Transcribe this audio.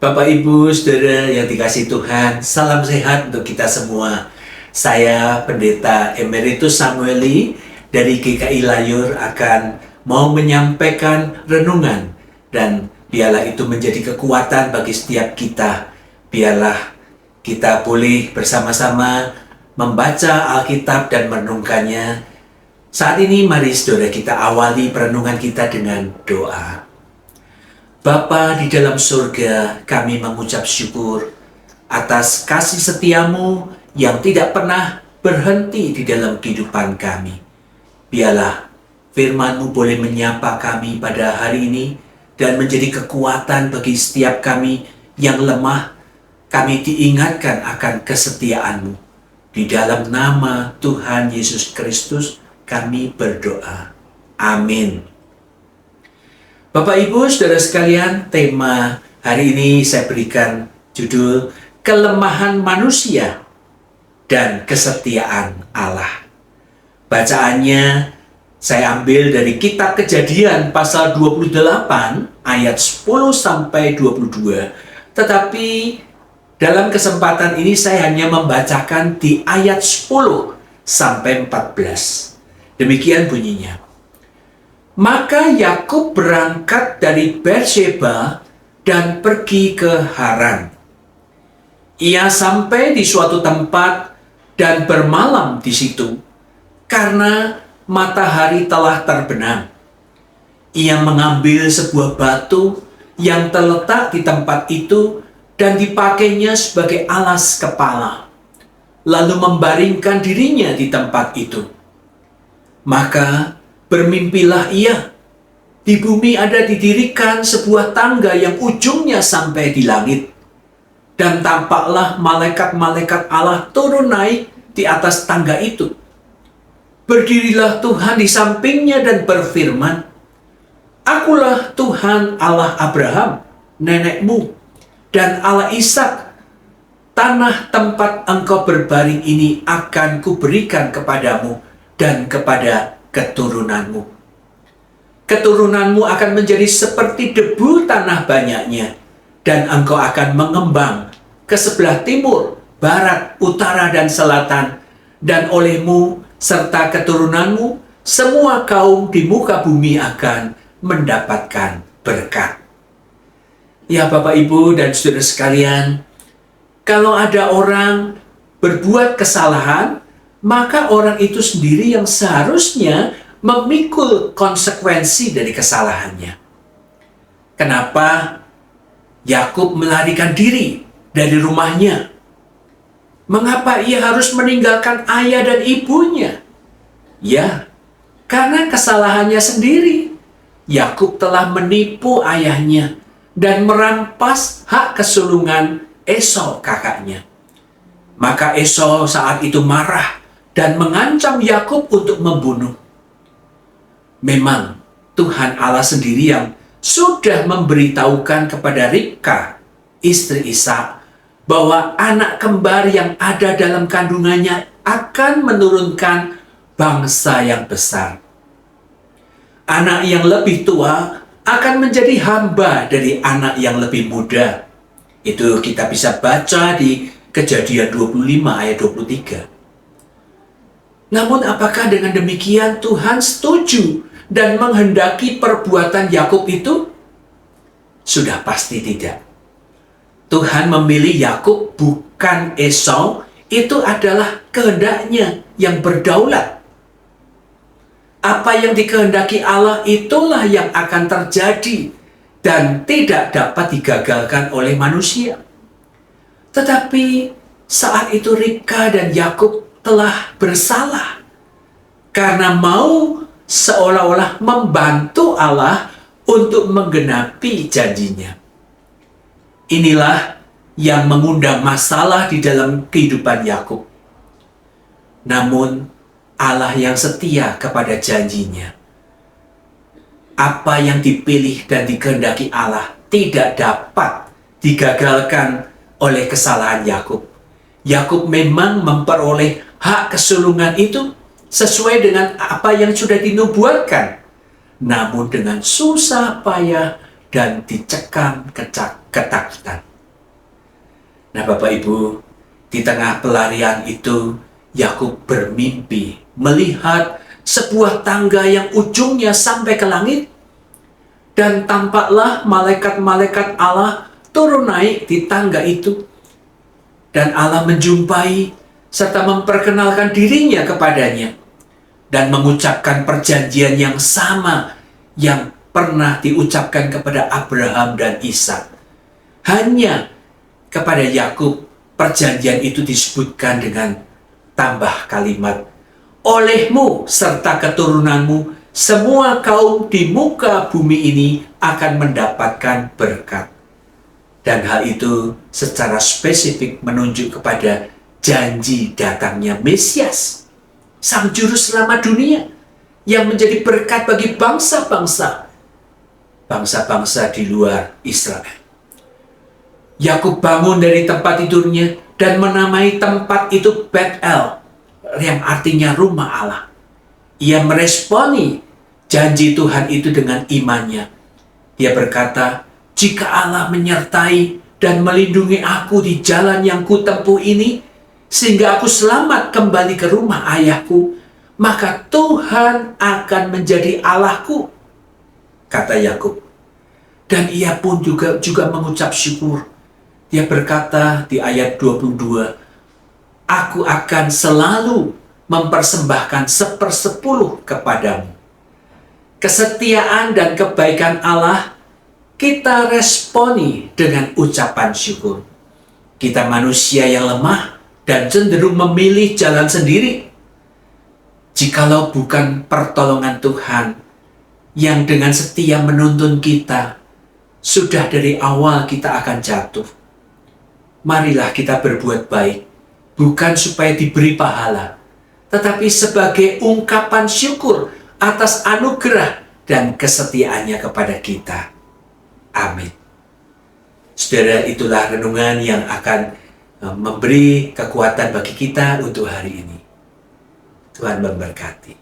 Bapak, Ibu, Saudara yang dikasihi Tuhan, salam sehat untuk kita semua. Saya Pendeta Emeritus Samueli dari GKI Layur akan mau menyampaikan renungan, dan biarlah itu menjadi kekuatan bagi setiap kita. Biarlah kita boleh bersama-sama membaca Alkitab dan merenungkannya. Saat ini mari saudara kita awali perenungan kita dengan doa. Bapa di dalam surga, kami mengucap syukur atas kasih setiamu yang tidak pernah berhenti di dalam kehidupan kami. Biarlah firman-Mu boleh menyapa kami pada hari ini dan menjadi kekuatan bagi setiap kami yang lemah. Kami diingatkan akan kesetiaan-Mu. Di dalam nama Tuhan Yesus Kristus kami berdoa. Amin. Bapak, Ibu, Saudara sekalian, tema hari ini saya berikan judul Kelemahan Manusia dan Kesetiaan Allah. Bacaannya saya ambil dari kitab Kejadian pasal 28 ayat 10 sampai 22. Tetapi dalam kesempatan ini saya hanya membacakan di ayat 10 sampai 14. Demikian bunyinya. Maka Yakub berangkat dari Beersheba dan pergi ke Haran. Ia sampai di suatu tempat dan bermalam di situ karena matahari telah terbenam. Ia mengambil sebuah batu yang terletak di tempat itu dan dipakainya sebagai alas kepala, lalu membaringkan dirinya di tempat itu. Maka bermimpilah ia. Di bumi ada didirikan sebuah tangga yang ujungnya sampai di langit. Dan tampaklah malaikat-malaikat Allah turun naik di atas tangga itu. Berdirilah Tuhan di sampingnya dan berfirman, Akulah Tuhan Allah Abraham, nenekmu, dan Allah Ishak. Tanah tempat engkau berbaring ini akan kuberikan kepadamu dan kepada keturunanmu. Keturunanmu akan menjadi seperti debu tanah banyaknya, dan engkau akan mengembang ke sebelah timur, barat, utara, dan selatan, dan olehmu serta keturunanmu semua kaum di muka bumi akan mendapatkan berkat. Ya Bapak, Ibu, dan saudara sekalian, kalau ada orang berbuat kesalahan, maka orang itu sendiri yang seharusnya memikul konsekuensi dari kesalahannya. Kenapa Yakub melarikan diri dari rumahnya? Mengapa ia harus meninggalkan ayah dan ibunya? Ya, karena kesalahannya sendiri. Yakub telah menipu ayahnya dan merampas hak kesulungan Esau kakaknya. Maka Esau saat itu marah dan mengancam Yakub untuk membunuh. Memang Tuhan Allah sendiri yang sudah memberitahukan kepada Ribka, istri Ishak, bahwa anak kembar yang ada dalam kandungannya akan menurunkan bangsa yang besar. Anak yang lebih tua akan menjadi hamba dari anak yang lebih muda. Itu kita bisa baca di Kejadian 25 ayat 23. Namun apakah dengan demikian Tuhan setuju dan menghendaki perbuatan Yakub itu? Sudah pasti tidak. Tuhan memilih Yakub bukan Esau, itu adalah kehendaknya yang berdaulat. Apa yang dikehendaki Allah itulah yang akan terjadi dan tidak dapat digagalkan oleh manusia. Tetapi saat itu Ribka dan Yakub telah bersalah karena mau seolah-olah membantu Allah untuk menggenapi janjinya. Inilah yang mengundang masalah di dalam kehidupan Yakub. Namun Allah yang setia kepada janjinya. Apa yang dipilih dan dikehendaki Allah tidak dapat digagalkan oleh kesalahan Yakub. Yakub memang memperoleh hak kesulungan itu sesuai dengan apa yang sudah dinubuatkan. Namun dengan susah payah dan dicekam ketakutan. Nah Bapak Ibu, di tengah pelarian itu, Yakub bermimpi melihat sebuah tangga yang ujungnya sampai ke langit. Dan tampaklah malaikat-malaikat Allah turun naik di tangga itu. Dan Allah menjumpai serta memperkenalkan dirinya kepadanya. Dan mengucapkan perjanjian yang sama yang pernah diucapkan kepada Abraham dan Ishak. Hanya kepada Yakub perjanjian itu disebutkan dengan tambah kalimat, olehmu serta keturunanmu semua kaum di muka bumi ini akan mendapatkan berkat. Dan hal itu secara spesifik menunjuk kepada janji datangnya Mesias, Sang Juru Selamat dunia, yang menjadi berkat bagi bangsa-bangsa di luar Israel. Yakub bangun dari tempat tidurnya dan menamai tempat itu Bet-El, yang artinya rumah Allah. Ia meresponi janji Tuhan itu dengan imannya. Dia berkata, jika Allah menyertai dan melindungi aku di jalan yang kutempuh ini, sehingga aku selamat kembali ke rumah ayahku, maka Tuhan akan menjadi Allahku, kata Yakub. Dan ia pun juga mengucap syukur. Dia berkata di ayat 22, aku akan selalu mempersembahkan 1/10 kepadamu. Kesetiaan dan kebaikan Allah kita responi dengan ucapan syukur. Kita manusia yang lemah dan cenderung memilih jalan sendiri. Jikalau bukan pertolongan Tuhan yang dengan setia menuntun kita, sudah dari awal kita akan jatuh. Marilah kita berbuat baik, bukan supaya diberi pahala, tetapi sebagai ungkapan syukur atas anugerah dan kesetiaannya kepada kita. Amin. Saudara, itulah renungan yang akan memberi kekuatan bagi kita untuk hari ini. Tuhan memberkati.